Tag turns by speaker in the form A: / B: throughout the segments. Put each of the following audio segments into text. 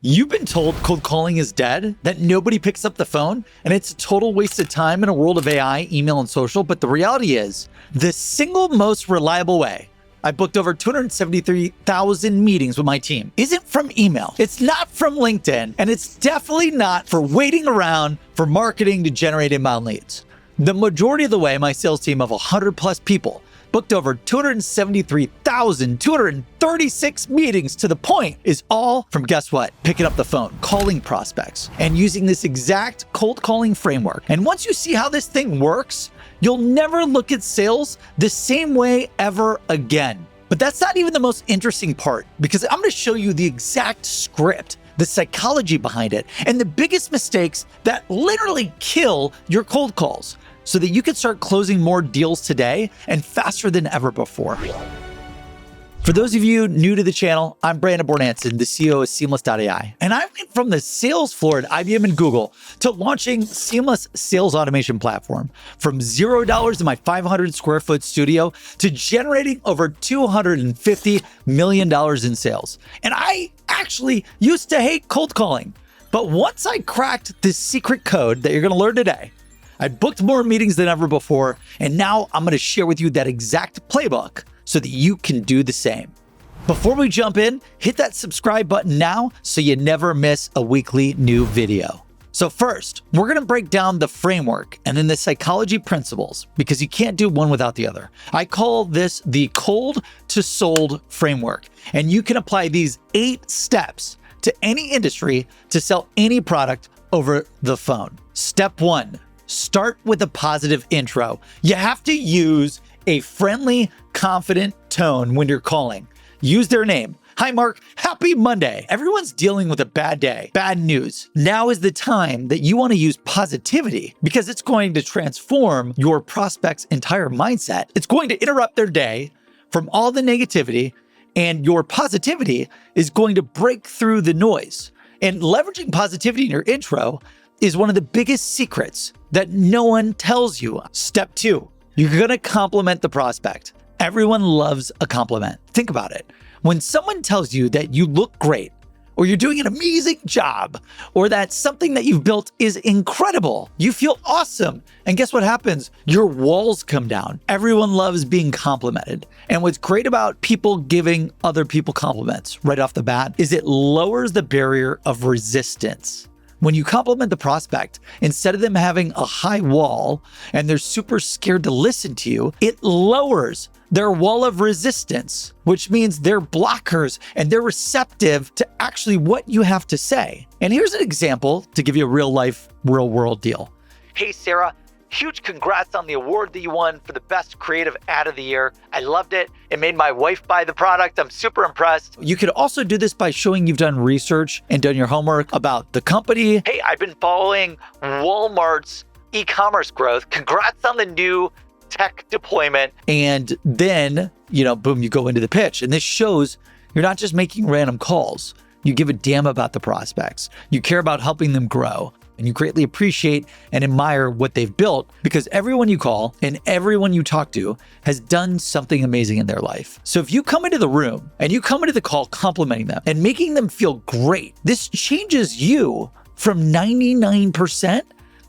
A: You've been told cold calling is dead, that nobody picks up the phone, and it's a total waste of time in a world of AI, email, and social. But the reality is, the single most reliable way I booked over 273,000 meetings with my team isn't from email. It's not from LinkedIn, and it's definitely not for waiting around for marketing to generate inbound leads. The majority of the way, my sales team of 100 plus people booked over 273,236 meetings to the point is all from, guess what? Picking up the phone, calling prospects, and using this exact cold calling framework. And once you see how this thing works, you'll never look at sales the same way ever again. But that's not even the most interesting part, because I'm going to show you the exact script, the psychology behind it, and the biggest mistakes that literally kill your cold calls, so that you can start closing more deals today and faster than ever before. For those of you new to the channel, I'm Bornancin, the CEO of Seamless.ai. And I went from the sales floor at IBM and Google to launching Seamless Sales Automation Platform, from $0 in my 500 square foot studio to generating over $250 million in sales. And I actually used to hate cold calling. But once I cracked this secret code that you're gonna learn today, I booked more meetings than ever before, and now I'm going to share with you that exact playbook so that you can do the same. Before we jump in, hit that subscribe button now so you never miss a weekly new video. So first, we're going to break down the framework and then the psychology principles, because you can't do one without the other. I call this the cold to sold framework, and you can apply these 8 steps to any industry to sell any product over the phone. Step 1. Start with a positive intro. You have to use a friendly, confident tone when you're calling. Use their name. Hi, Mark. Happy Monday. Everyone's dealing with a bad day, bad news. Now is the time that you want to use positivity, because it's going to transform your prospect's entire mindset. It's going to interrupt their day from all the negativity, and your positivity is going to break through the noise. And leveraging positivity in your intro is one of the biggest secrets that no one tells you. Step 2, you're going to compliment the prospect. Everyone loves a compliment. Think about it. When someone tells you that you look great, or you're doing an amazing job, or that something that you've built is incredible, you feel awesome. And guess what happens? Your walls come down. Everyone loves being complimented. And what's great about people giving other people compliments right off the bat is it lowers the barrier of resistance. When you compliment the prospect, instead of them having a high wall and they're super scared to listen to you, it lowers their wall of resistance, which means they're blockers and they're receptive to actually what you have to say. And here's an example to give you a real life, real world deal. Hey, Sarah. Huge congrats on the award that you won for the best creative ad of the year. I loved it. It made my wife buy the product. I'm super impressed. You could also do this by showing you've done research and done your homework about the company. Hey, I've been following Walmart's e-commerce growth. Congrats on the new tech deployment. And then, boom, you go into the pitch. And this shows you're not just making random calls. You give a damn about the prospects. You care about helping them grow. And you greatly appreciate and admire what they've built, because everyone you call and everyone you talk to has done something amazing in their life. So if you come into the room and you come into the call complimenting them and making them feel great, this changes you from 99%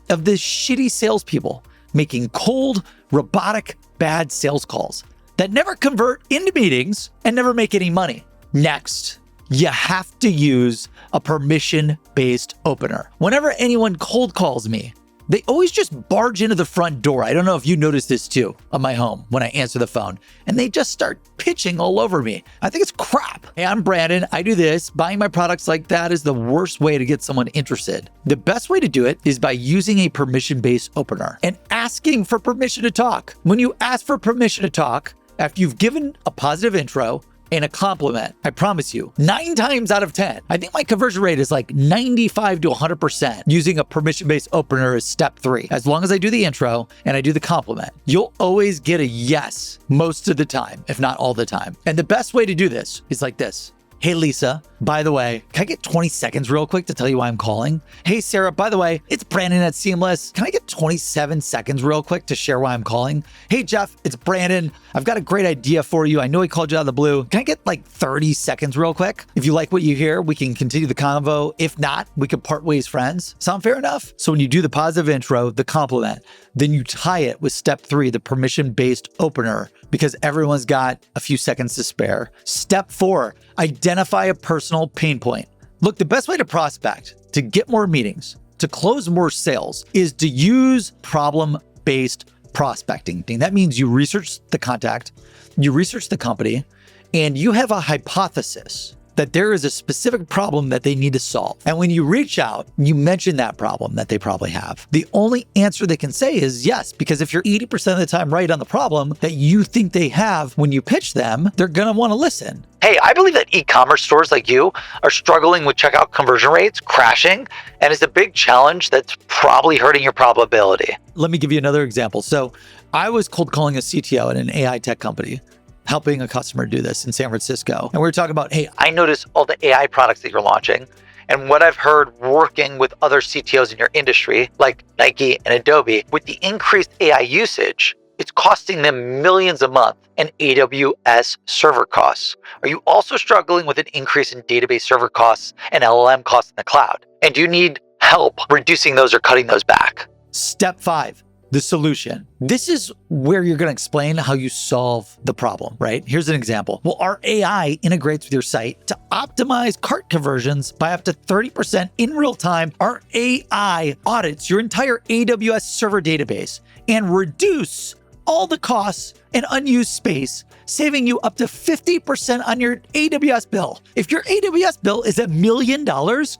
A: of the shitty salespeople making cold, robotic, bad sales calls that never convert into meetings and never make any money. Next, you have to use a permission-based opener. Whenever anyone cold calls me, they always just barge into the front door. I don't know if you notice this too on my home when I answer the phone, and they just start pitching all over me. I think it's crap. Hey, I'm Brandon. I do this. Buying my products like that is the worst way to get someone interested. The best way to do it is by using a permission-based opener and asking for permission to talk. When you ask for permission to talk, after you've given a positive intro and a compliment, I promise you, 9 times out of 10, I think my conversion rate is like 95 to 100% using a permission-based opener is step 3. As long as I do the intro and I do the compliment, you'll always get a yes most of the time, if not all the time. And the best way to do this is like this. Hey, Lisa, By the way, can I get 20 seconds real quick to tell you why I'm calling? Hey, Sarah, by the way, it's Brandon at Seamless. Can I get 27 seconds real quick to share why I'm calling? Hey, Jeff, it's Brandon. I've got a great idea for you. I know he called you out of the blue. Can I get like 30 seconds real quick? If you like what you hear, we can continue the convo. If not, we can part ways friends. Sound fair enough? So when you do the positive intro, the compliment, then you tie it with step 3, the permission-based opener, because everyone's got a few seconds to spare. Step 4, identify a personal pain point. Look, the best way to prospect, to get more meetings, to close more sales is to use problem-based prospecting. That means you research the contact, you research the company, and you have a hypothesis that there is a specific problem that they need to solve. And when you reach out, you mention that problem that they probably have. The only answer they can say is yes, because if you're 80% of the time right on the problem that you think they have when you pitch them, they're gonna wanna listen. Hey, I believe that e-commerce stores like you are struggling with checkout conversion rates, crashing, and it's a big challenge that's probably hurting your probability. Let me give you another example. So I was cold calling a CTO at an AI tech company, helping a customer do this in San Francisco. And we were talking about, hey, I noticed all the AI products that you're launching. And what I've heard working with other CTOs in your industry, like Nike and Adobe, with the increased AI usage, it's costing them millions a month in AWS server costs. Are you also struggling with an increase in database server costs and LLM costs in the cloud? And do you need help reducing those or cutting those back? Step 5. The solution. This is where you're going to explain how you solve the problem, right? Here's an example. Well, our AI integrates with your site to optimize cart conversions by up to 30% in real time. Our AI audits your entire AWS server database and reduce all the costs and unused space, saving you up to 50% on your AWS bill. If your AWS bill is $1 million,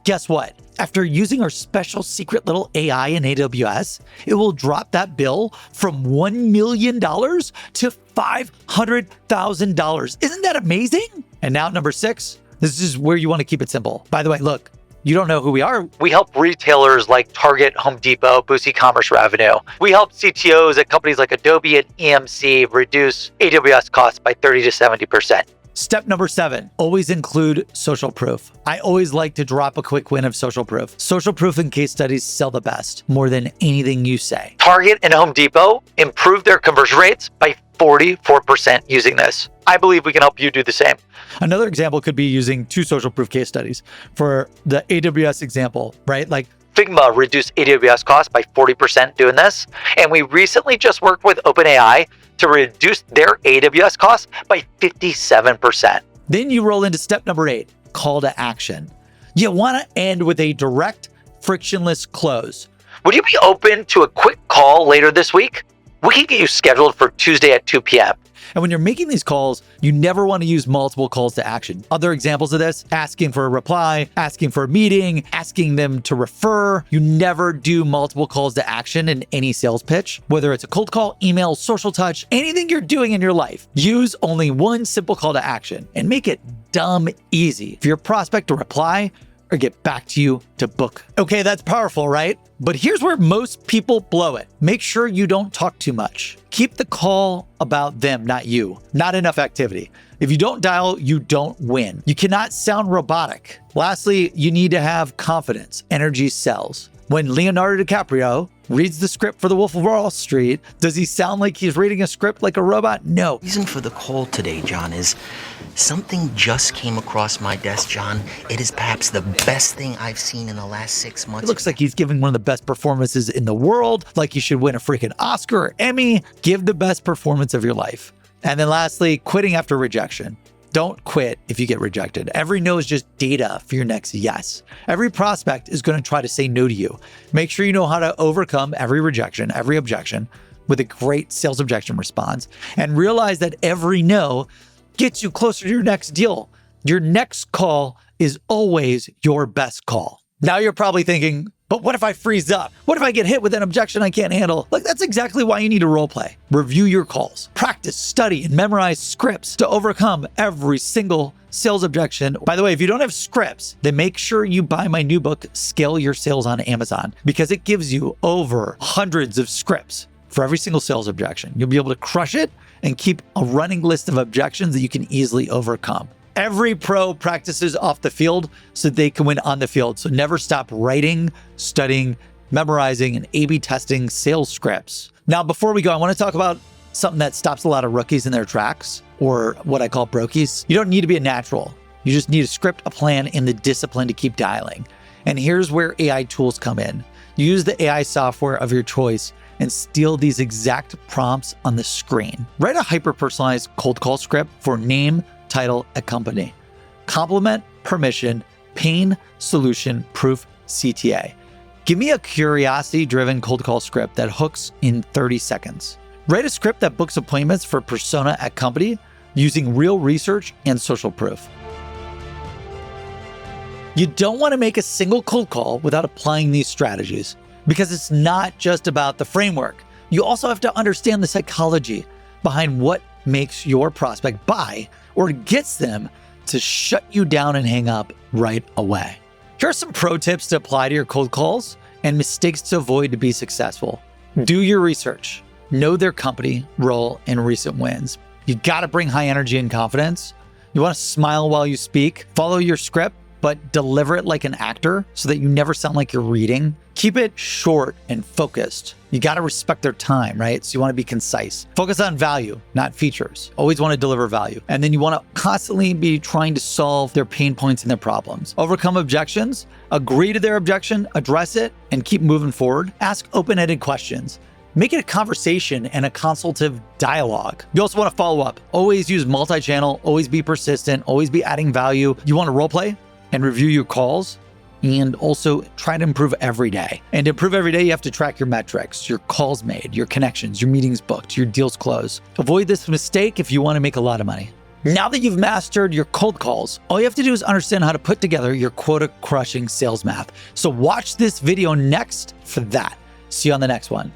A: guess what? After using our special secret little AI in AWS, it will drop that bill from $1 million to $500,000. Isn't that amazing? And now number 6, this is where you want to keep it simple. By the way, look, you don't know who we are. We help retailers like Target, Home Depot boost e-commerce revenue. We help CTOs at companies like Adobe and EMC reduce AWS costs by 30 to 70%. Step number 7, always include social proof. I always like to drop a quick win of social proof. Social proof and case studies sell the best, more than anything you say. Target and Home Depot improved their conversion rates by 44% using this. I believe we can help you do the same. Another example could be using 2 social proof case studies. For the AWS example, right? Like Figma reduced AWS costs by 40% doing this. And we recently just worked with OpenAI to reduce their AWS costs by 57%. Then you roll into step number 8, call to action. You want to end with a direct, frictionless close. Would you be open to a quick call later this week? We can get you scheduled for Tuesday at 2 p.m. And when you're making these calls, you never want to use multiple calls to action. Other examples of this, asking for a reply, asking for a meeting, asking them to refer. You never do multiple calls to action in any sales pitch, whether it's a cold call, email, social touch, anything you're doing in your life. Use only one simple call to action and make it dumb easy for your prospect to reply or get back to you to book. Okay, that's powerful, right? But here's where most people blow it. Make sure you don't talk too much. Keep the call about them, not you. Not enough activity. If you don't dial, you don't win. You cannot sound robotic. Lastly, you need to have confidence. Energy sells. When Leonardo DiCaprio reads the script for The Wolf of Wall Street, does he sound like he's reading a script like a robot? No.
B: The reason for the call today, John, is something just came across my desk, John. It is perhaps the best thing I've seen in the last 6 months.
A: It looks like he's giving one of the best performances in the world, like he should win a freaking Oscar or Emmy. Give the best performance of your life. And then lastly, quitting after rejection. Don't quit if you get rejected. Every no is just data for your next yes. Every prospect is going to try to say no to you. Make sure you know how to overcome every rejection, every objection with a great sales objection response, and realize that every no gets you closer to your next deal. Your next call is always your best call. Now you're probably thinking, but what if I freeze up? What if I get hit with an objection I can't handle? Look, that's exactly why you need to role play. Review your calls, practice, study, and memorize scripts to overcome every single sales objection. By the way, if you don't have scripts, then make sure you buy my new book, Scale Your Sales on Amazon, because it gives you over hundreds of scripts for every single sales objection. You'll be able to crush it and keep a running list of objections that you can easily overcome. Every pro practices off the field so they can win on the field. So never stop writing, studying, memorizing, and A/B testing sales scripts. Now, before we go, I want to talk about something that stops a lot of rookies in their tracks, or what I call brokies. You don't need to be a natural. You just need a script, a plan, and the discipline to keep dialing. And here's where AI tools come in. Use the AI software of your choice and steal these exact prompts on the screen. Write a hyper-personalized cold call script for name, title, and company. Complement, permission, pain, solution, proof, CTA. Give me a curiosity-driven cold call script that hooks in 30 seconds. Write a script that books appointments for persona at company using real research and social proof. You don't want to make a single cold call without applying these strategies, because it's not just about the framework. You also have to understand the psychology behind what makes your prospect buy or gets them to shut you down and hang up right away. Here are some pro tips to apply to your cold calls and mistakes to avoid to be successful. Do your research. Know their company, role, and recent wins. You gotta bring high energy and confidence. You wanna smile while you speak. Follow your script, but deliver it like an actor so that you never sound like you're reading. Keep it short and focused. You gotta respect their time, right? So you wanna be concise. Focus on value, not features. Always wanna deliver value. And then you wanna constantly be trying to solve their pain points and their problems. Overcome objections, agree to their objection, address it, and keep moving forward. Ask open-ended questions. Make it a conversation and a consultative dialogue. You also wanna follow up. Always use multi-channel, always be persistent, always be adding value. You wanna role play and review your calls, and also try to improve every day. And to improve every day, you have to track your metrics, your calls made, your connections, your meetings booked, your deals closed. Avoid this mistake if you want to make a lot of money. Now that you've mastered your cold calls, all you have to do is understand how to put together your quota-crushing sales math. So watch this video next for that. See you on the next one.